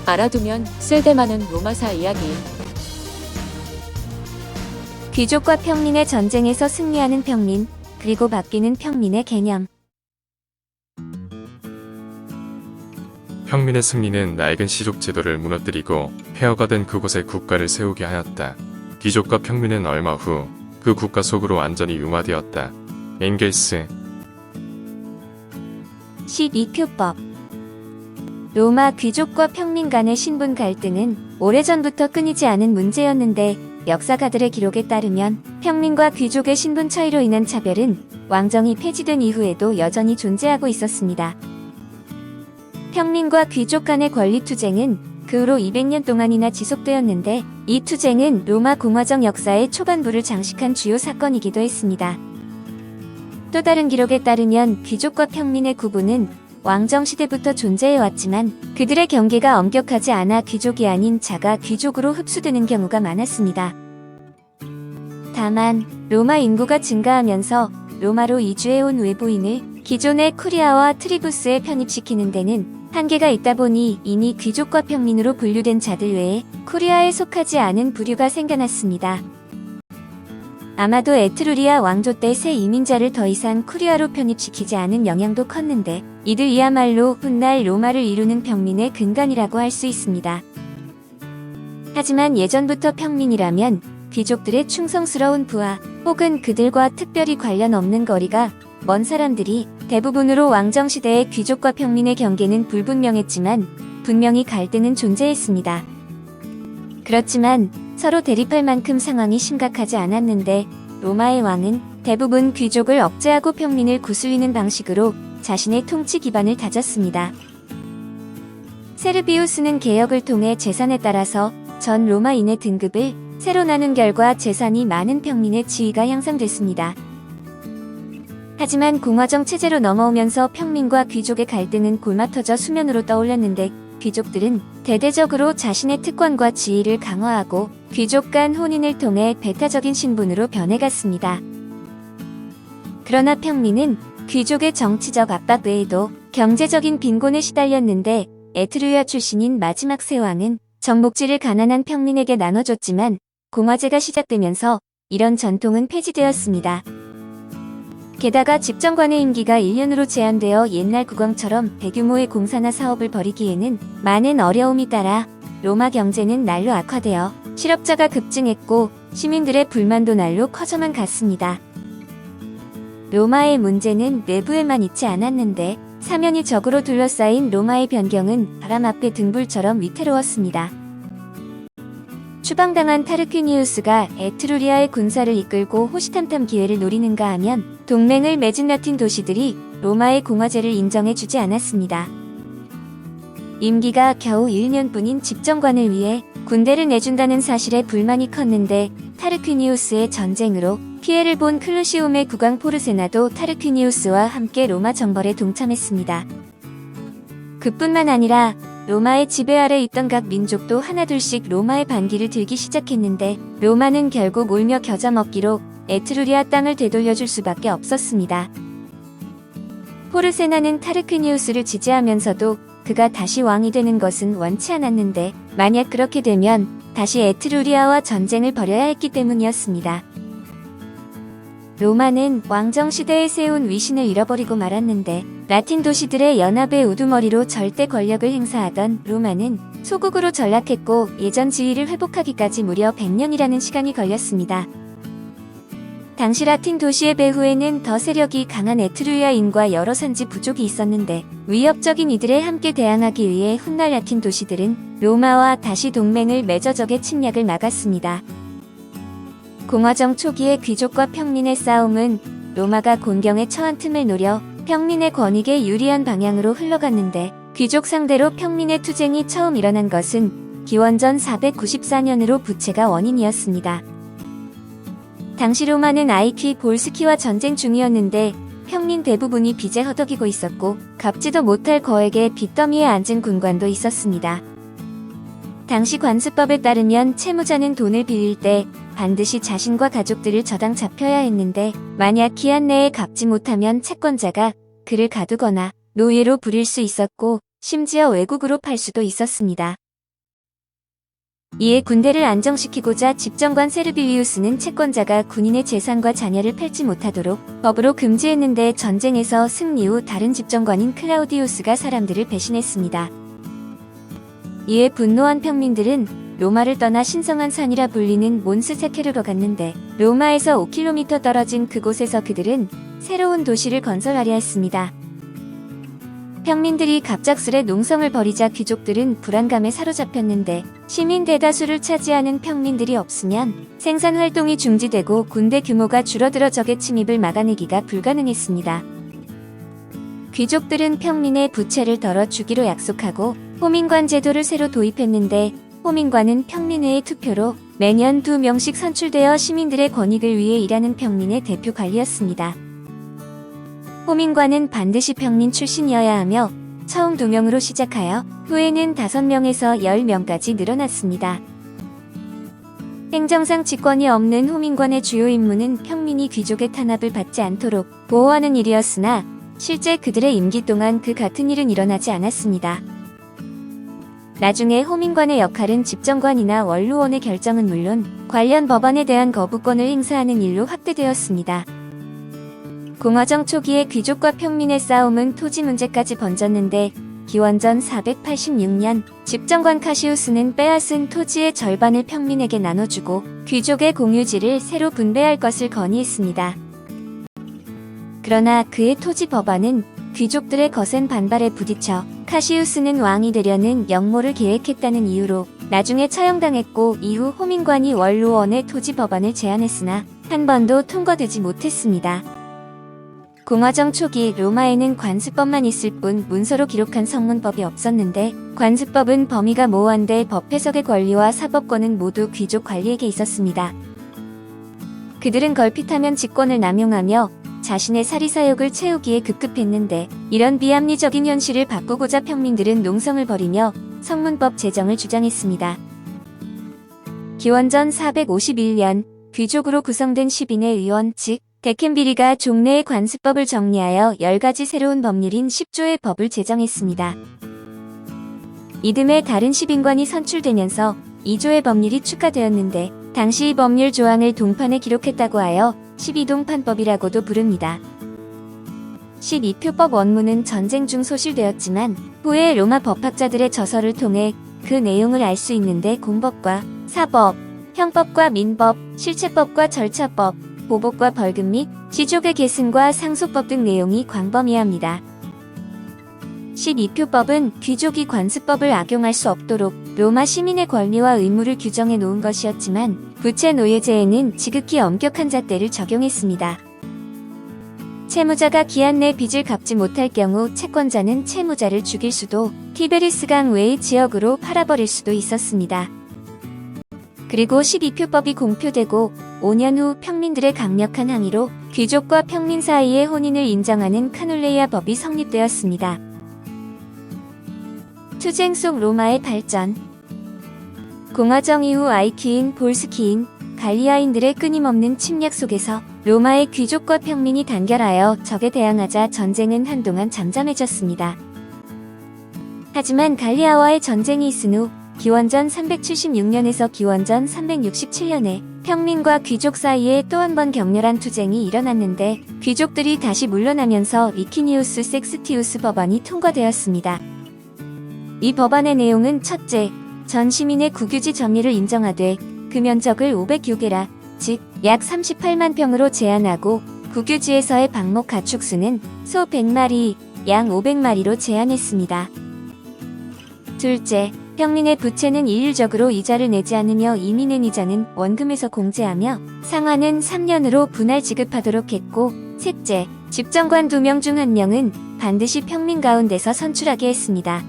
알아두면 쓸데많은 로마사 이야기. 귀족과 평민의 전쟁에서 승리하는 평민, 그리고 바뀌는 평민의 개념. 평민의 승리는 낡은 시족 제도를 무너뜨리고 폐허가 된 그곳에 국가를 세우게 하였다. 귀족과 평민은 얼마 후 그 국가 속으로 완전히 융화되었다. 엥겔스 12표법. 로마 귀족과 평민 간의 신분 갈등은 오래전부터 끊이지 않은 문제였는데 역사가들의 기록에 따르면 평민과 귀족의 신분 차이로 인한 차별은 왕정이 폐지된 이후에도 여전히 존재하고 있었습니다. 평민과 귀족 간의 권리 투쟁은 그 후로 200년 동안이나 지속되었는데 이 투쟁은 로마 공화정 역사의 초반부를 장식한 주요 사건이기도 했습니다. 또 다른 기록에 따르면 귀족과 평민의 구분은 왕정 시대부터 존재해왔지만 그들의 경계가 엄격하지 않아 귀족이 아닌 자가 귀족으로 흡수되는 경우가 많았습니다. 다만 로마 인구가 증가하면서 로마로 이주해온 외부인을 기존의 쿠리아와 트리부스에 편입시키는 데는 한계가 있다 보니 이미 귀족과 평민으로 분류된 자들 외에 쿠리아에 속하지 않은 부류가 생겨났습니다. 아마도 에트루리아 왕조 때 새 이민자를 더 이상 쿠리아로 편입시키지 않은 영향도 컸는데 이들이야말로 훗날 로마를 이루는 평민의 근간이라고 할 수 있습니다. 하지만 예전부터 평민이라면 귀족들의 충성스러운 부하 혹은 그들과 특별히 관련 없는 거리가 먼 사람들이 대부분으로 왕정시대의 귀족과 평민의 경계는 불분명했지만 분명히 갈등은 존재했습니다. 그렇지만 서로 대립할 만큼 상황이 심각하지 않았는데 로마의 왕은 대부분 귀족을 억제하고 평민을 구슬리는 방식으로 자신의 통치 기반을 다졌습니다. 세르비우스는 개혁을 통해 재산에 따라서 전 로마인의 등급을 새로 나눈 결과 재산이 많은 평민의 지위가 향상됐습니다. 하지만 공화정 체제로 넘어오면서 평민과 귀족의 갈등은 골마터져 수면으로 떠올랐는데 귀족들은 대대적으로 자신의 특권과 지위를 강화하고 귀족 간 혼인을 통해 배타적인 신분으로 변해갔습니다. 그러나 평민은 귀족의 정치적 압박 외에도 경제적인 빈곤에 시달렸는데 에트루리아 출신인 마지막 세 왕은 정복지를 가난한 평민에게 나눠줬지만 공화제가 시작되면서 이런 전통은 폐지되었습니다. 게다가 집정관의 임기가 1년으로 제한되어 옛날 국왕처럼 대규모의 공사나 사업을 벌이기에는 많은 어려움이 따라 로마 경제는 날로 악화되어 실업자가 급증했고 시민들의 불만도 날로 커져만 갔습니다. 로마의 문제는 내부에만 있지 않았는데 사면이 적으로 둘러싸인 로마의 변경은 바람 앞에 등불처럼 위태로웠습니다. 추방당한 타르퀴니우스가 에트루리아의 군사를 이끌고 호시탐탐 기회를 노리는가 하면 동맹을 맺은 라틴 도시들이 로마의 공화제를 인정해주지 않았습니다. 임기가 겨우 1년뿐인 집정관을 위해 군대를 내준다는 사실에 불만이 컸는데 타르퀴니우스의 전쟁으로 피해를 본 클루시움의 국왕 포르세나도 타르퀴니우스와 함께 로마 정벌에 동참했습니다. 그뿐만 아니라 로마의 지배 아래 있던 각 민족도 하나둘씩 로마의 반기를 들기 시작했는데 로마는 결국 울며 겨자 먹기로 에트루리아 땅을 되돌려줄 수밖에 없었습니다. 포르세나는 타르퀴니우스를 지지하면서도 그가 다시 왕이 되는 것은 원치 않았는데 만약 그렇게 되면 다시 에트루리아와 전쟁을 벌여야 했기 때문이었습니다. 로마는 왕정 시대에 세운 위신을 잃어버리고 말았는데 라틴 도시들의 연합의 우두머리로 절대 권력을 행사하던 로마는 소국으로 전락했고 예전 지위를 회복하기까지 무려 100년이라는 시간이 걸렸습니다. 당시 라틴 도시의 배후에는 더 세력이 강한 에트루리아인과 여러 산지 부족이 있었는데 위협적인 이들에 함께 대항하기 위해 훗날 라틴 도시들은 로마와 다시 동맹을 맺어 적의 침략을 막았습니다. 공화정 초기의 귀족과 평민의 싸움은 로마가 곤경에 처한 틈을 노려 평민의 권익에 유리한 방향으로 흘러갔는데 귀족 상대로 평민의 투쟁이 처음 일어난 것은 기원전 494년으로 부채가 원인이었습니다. 당시 로마는 아이키 볼스키와 전쟁 중이었는데 평민 대부분이 빚에 허덕이고 있었고 갚지도 못할 거액의 빚더미에 앉은 군관도 있었습니다. 당시 관습법에 따르면 채무자는 돈을 빌릴 때 반드시 자신과 가족들을 저당 잡혀야 했는데 만약 기한 내에 갚지 못하면 채권자가 그를 가두거나 노예로 부릴 수 있었고 심지어 외국으로 팔 수도 있었습니다. 이에 군대를 안정시키고자 집정관 세르빌리우스는 채권자가 군인의 재산과 자녀를 팔지 못하도록 법으로 금지했는데 전쟁에서 승리 후 다른 집정관인 클라우디우스가 사람들을 배신했습니다. 이에 분노한 평민들은 로마를 떠나 신성한 산이라 불리는 몬스세케르로 갔는데 로마에서 5km 떨어진 그곳에서 그들은 새로운 도시를 건설하려 했습니다. 평민들이 갑작스레 농성을 벌이자 귀족들은 불안감에 사로잡혔는데 시민 대다수를 차지하는 평민들이 없으면 생산 활동이 중지되고 군대 규모가 줄어들어 적의 침입을 막아내기가 불가능했습니다. 귀족들은 평민의 부채를 덜어 주기로 약속하고 호민관 제도를 새로 도입했는데 호민관은 평민회의 투표로 매년 2명씩 선출되어 시민들의 권익을 위해 일하는 평민의 대표 관리였습니다. 호민관은 반드시 평민 출신이어야 하며 처음 2명으로 시작하여 후에는 5명에서 10명까지 늘어났습니다. 행정상 직권이 없는 호민관의 주요 임무는 평민이 귀족의 탄압을 받지 않도록 보호하는 일이었으나 실제 그들의 임기 동안 그 같은 일은 일어나지 않았습니다. 나중에 호민관의 역할은 집정관이나 원로원의 결정은 물론 관련 법안에 대한 거부권을 행사하는 일로 확대되었습니다. 공화정 초기에 귀족과 평민의 싸움은 토지 문제까지 번졌는데 기원전 486년 집정관 카시우스는 빼앗은 토지의 절반을 평민에게 나눠주고 귀족의 공유지를 새로 분배할 것을 건의했습니다. 그러나 그의 토지 법안은 귀족들의 거센 반발에 부딪혀 카시우스는 왕이 되려는 역모를 계획했다는 이유로 나중에 처형당했고 이후 호민관이 원로원의 토지 법안을 제안했으나 한 번도 통과되지 못했습니다. 공화정 초기 로마에는 관습법만 있을 뿐 문서로 기록한 성문법이 없었는데 관습법은 범위가 모호한데 법 해석의 권리와 사법권은 모두 귀족 관리에게 있었습니다. 그들은 걸핏하면 직권을 남용하며 자신의 사리사욕을 채우기에 급급했는데 이런 비합리적인 현실을 바꾸고자 평민들은 농성을 벌이며 성문법 제정을 주장했습니다. 기원전 451년 귀족으로 구성된 10인의 의원 즉 데켄비리가 종래의 관습법을 정리하여 10가지 새로운 법률인 10조의 법을 제정했습니다. 이듬해 다른 10인관이 선출되면서 2조의 법률이 추가되었는데 당시 이 법률 조항을 동판에 기록했다고 하여 12동판법이라고도 부릅니다. 12표법 원문은 전쟁 중 소실되었지만 후에 로마 법학자들의 저서를 통해 그 내용을 알 수 있는데 공법과 사법, 형법과 민법, 실체법과 절차법, 보복과 벌금 및 시족의 계승과 상속법 등 내용이 광범위합니다. 12표법은 귀족이 관습법을 악용할 수 없도록 로마 시민의 권리와 의무를 규정해 놓은 것이었지만 부채 노예제에는 지극히 엄격한 잣대를 적용했습니다. 채무자가 기한 내 빚을 갚지 못할 경우 채권자는 채무자를 죽일 수도 티베리스강 외의 지역으로 팔아버릴 수도 있었습니다. 그리고 12표법이 공표되고 5년 후 평민들의 강력한 항의로 귀족과 평민 사이의 혼인을 인정하는 카놀레이아 법이 성립되었습니다. 투쟁 속 로마의 발전. 공화정 이후 아이키인, 볼스키인, 갈리아인들의 끊임없는 침략 속에서 로마의 귀족과 평민이 단결하여 적에 대항하자 전쟁은 한동안 잠잠해졌습니다. 하지만 갈리아와의 전쟁이 있은 후 기원전 376년에서 기원전 367년에 평민과 귀족 사이에 또 한 번 격렬한 투쟁이 일어났는데 귀족들이 다시 물러나면서 리키니우스 섹스티우스 법안이 통과되었습니다. 이 법안의 내용은 첫째, 전 시민의 국유지 점유를 인정하되 그 면적을 506개라, 즉 약 38만 평으로 제한하고 국유지에서의 방목 가축수는 소 100마리, 양 500마리로 제한했습니다. 둘째, 평민의 부채는 일률적으로 이자를 내지 않으며 이미 낸 이자는 원금에서 공제하며 상환은 3년으로 분할 지급하도록 했고, 셋째, 집정관 2명 중 1명은 반드시 평민 가운데서 선출하게 했습니다.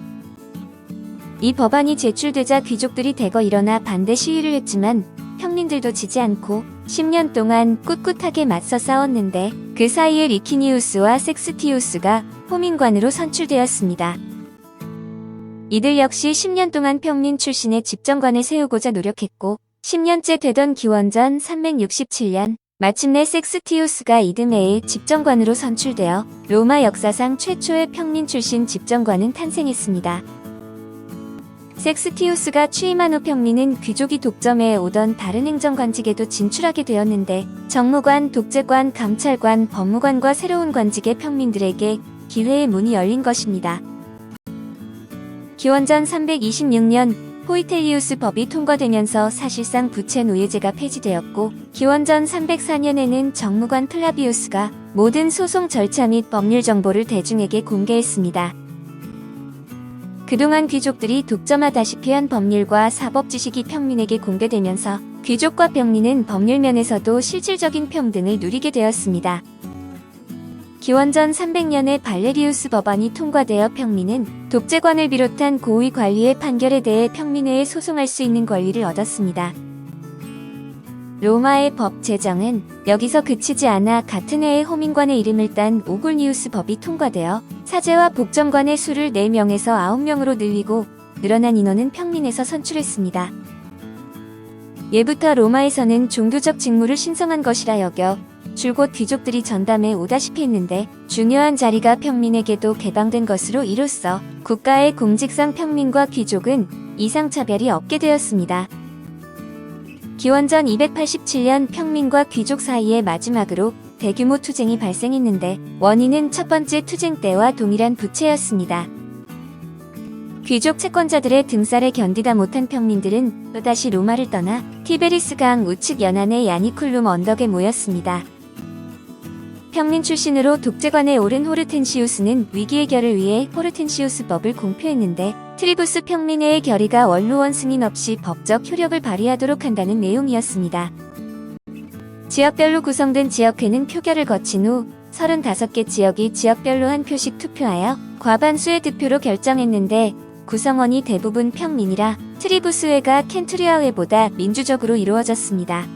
이 법안이 제출되자 귀족들이 대거 일어나 반대 시위를 했지만 평민들도 지지 않고 10년 동안 꿋꿋하게 맞서 싸웠는데 그 사이에 리키니우스와 섹스티우스가 호민관으로 선출되었습니다. 이들 역시 10년 동안 평민 출신의 집정관을 세우고자 노력했고 10년째 되던 기원전 367년 마침내 섹스티우스가 이듬해에 집정관으로 선출되어 로마 역사상 최초의 평민 출신 집정관은 탄생했습니다. 섹스티우스가 취임한 후 평민은 귀족이 독점해 오던 다른 행정관직에도 진출하게 되었는데 정무관, 독재관, 감찰관, 법무관과 새로운 관직의 평민들에게 기회의 문이 열린 것입니다. 기원전 326년 포이텔리우스 법이 통과되면서 사실상 부채 노예제가 폐지되었고 기원전 304년에는 정무관 플라비우스가 모든 소송 절차 및 법률 정보를 대중에게 공개했습니다. 그동안 귀족들이 독점하다시피 한 법률과 사법 지식이 평민에게 공개되면서 귀족과 평민은 법률 면에서도 실질적인 평등을 누리게 되었습니다. 기원전 300년에 발레리우스 법안이 통과되어 평민은 독재관을 비롯한 고위 관리의 판결에 대해 평민회에 소송할 수 있는 권리를 얻었습니다. 로마의 법 제정은 여기서 그치지 않아 같은 해에 호민관의 이름을 딴 오굴니우스 법이 통과되어 사제와 복정관의 수를 4명에서 9명으로 늘리고 늘어난 인원은 평민에서 선출했습니다. 예부터 로마에서는 종교적 직무를 신성한 것이라 여겨 줄곧 귀족들이 전담해 오다시피 했는데 중요한 자리가 평민에게도 개방된 것으로 이로써 국가의 공직상 평민과 귀족은 이상차별이 없게 되었습니다. 기원전 287년 평민과 귀족 사이에 마지막으로 대규모 투쟁이 발생했는데 원인은 첫 번째 투쟁 때와 동일한 부채였습니다. 귀족 채권자들의 등살에 견디다 못한 평민들은 또다시 로마를 떠나 티베리스 강 우측 연안의 야니쿨룸 언덕에 모였습니다. 평민 출신으로 독재관에 오른 호르텐시우스는 위기 해결을 위해 호르텐시우스법을 공표했는데 트리부스 평민회의 결의가 원로원 승인 없이 법적 효력을 발휘하도록 한다는 내용이었습니다. 지역별로 구성된 지역회는 표결을 거친 후 35개 지역이 지역별로 한 표씩 투표하여 과반수의 득표로 결정했는데 구성원이 대부분 평민이라 트리부스회가 켄투리아회보다 민주적으로 이루어졌습니다.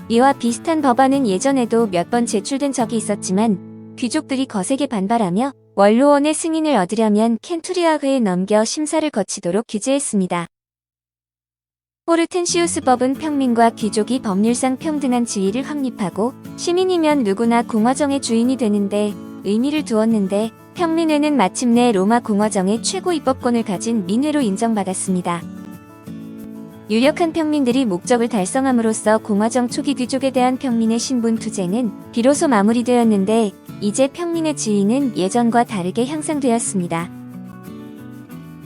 이와 비슷한 법안은 예전에도 몇 번 제출된 적이 있었지만 귀족들이 거세게 반발하며 원로원의 승인을 얻으려면 켄투리아회에 넘겨 심사를 거치도록 규제했습니다. 호르텐시우스법은 평민과 귀족이 법률상 평등한 지위를 확립하고 시민이면 누구나 공화정의 주인이 되는데 의미를 두었는데 평민회는 마침내 로마 공화정의 최고 입법권을 가진 민회로 인정받았습니다. 유력한 평민들이 목적을 달성함으로써 공화정 초기 귀족에 대한 평민의 신분 투쟁은 비로소 마무리되었는데 이제 평민의 지위는 예전과 다르게 향상되었습니다.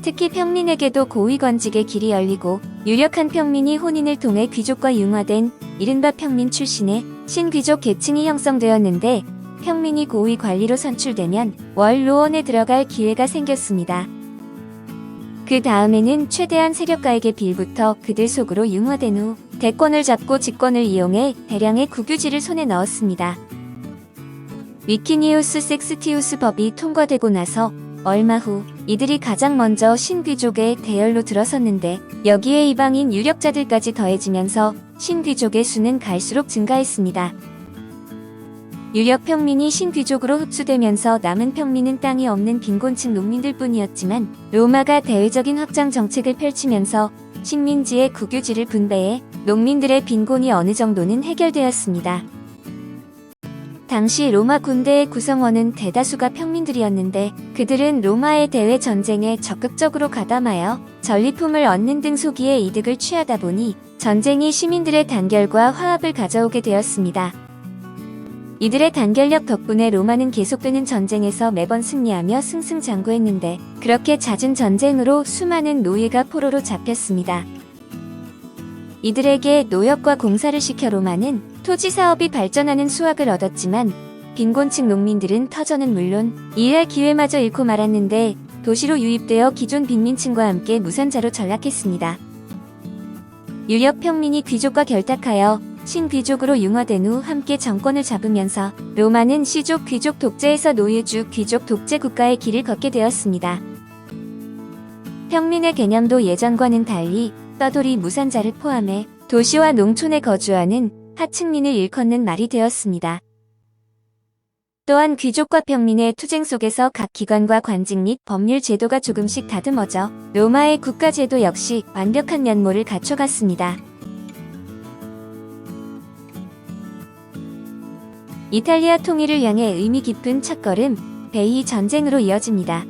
특히 평민에게도 고위관직의 길이 열리고 유력한 평민이 혼인을 통해 귀족과 융화된 이른바 평민 출신의 신귀족 계층이 형성되었는데 평민이 고위 관리로 선출되면 원로원에 들어갈 기회가 생겼습니다. 그 다음에는 최대한 세력가에게 빌부터 그들 속으로 융화된 후 대권을 잡고 직권을 이용해 대량의 국유지를 손에 넣었습니다. 위키니우스 섹스티우스 법이 통과되고 나서 얼마 후 이들이 가장 먼저 신귀족의 대열로 들어섰는데 여기에 이방인 유력자들까지 더해지면서 신귀족의 수는 갈수록 증가했습니다. 유력 평민이 신귀족으로 흡수되면서 남은 평민은 땅이 없는 빈곤층 농민들 뿐이었지만 로마가 대외적인 확장 정책을 펼치면서 식민지의 국유지를 분배해 농민들의 빈곤이 어느 정도는 해결되었습니다. 당시 로마 군대의 구성원은 대다수가 평민들이었는데 그들은 로마의 대외 전쟁에 적극적으로 가담하여 전리품을 얻는 등 소기의 이득을 취하다 보니 전쟁이 시민들의 단결과 화합을 가져오게 되었습니다. 이들의 단결력 덕분에 로마는 계속되는 전쟁에서 매번 승리하며 승승장구했는데 그렇게 잦은 전쟁으로 수많은 노예가 포로로 잡혔습니다. 이들에게 노역과 공사를 시켜 로마는 토지 사업이 발전하는 수확을 얻었지만 빈곤층 농민들은 터전은 물론 일할 기회마저 잃고 말았는데 도시로 유입되어 기존 빈민층과 함께 무산자로 전락했습니다. 유력 평민이 귀족과 결탁하여 신귀족으로 융화된 후 함께 정권을 잡으면서 로마는 시족 귀족 독재에서 노예주 귀족 독재 국가의 길을 걷게 되었습니다. 평민의 개념도 예전과는 달리 떠돌이 무산자를 포함해 도시와 농촌에 거주하는 하층민을 일컫는 말이 되었습니다. 또한 귀족과 평민의 투쟁 속에서 각 기관과 관직 및 법률 제도가 조금씩 다듬어져 로마의 국가제도 역시 완벽한 면모를 갖춰갔습니다. 이탈리아 통일을 향해 의미 깊은 첫걸음, 베이 전쟁으로 이어집니다.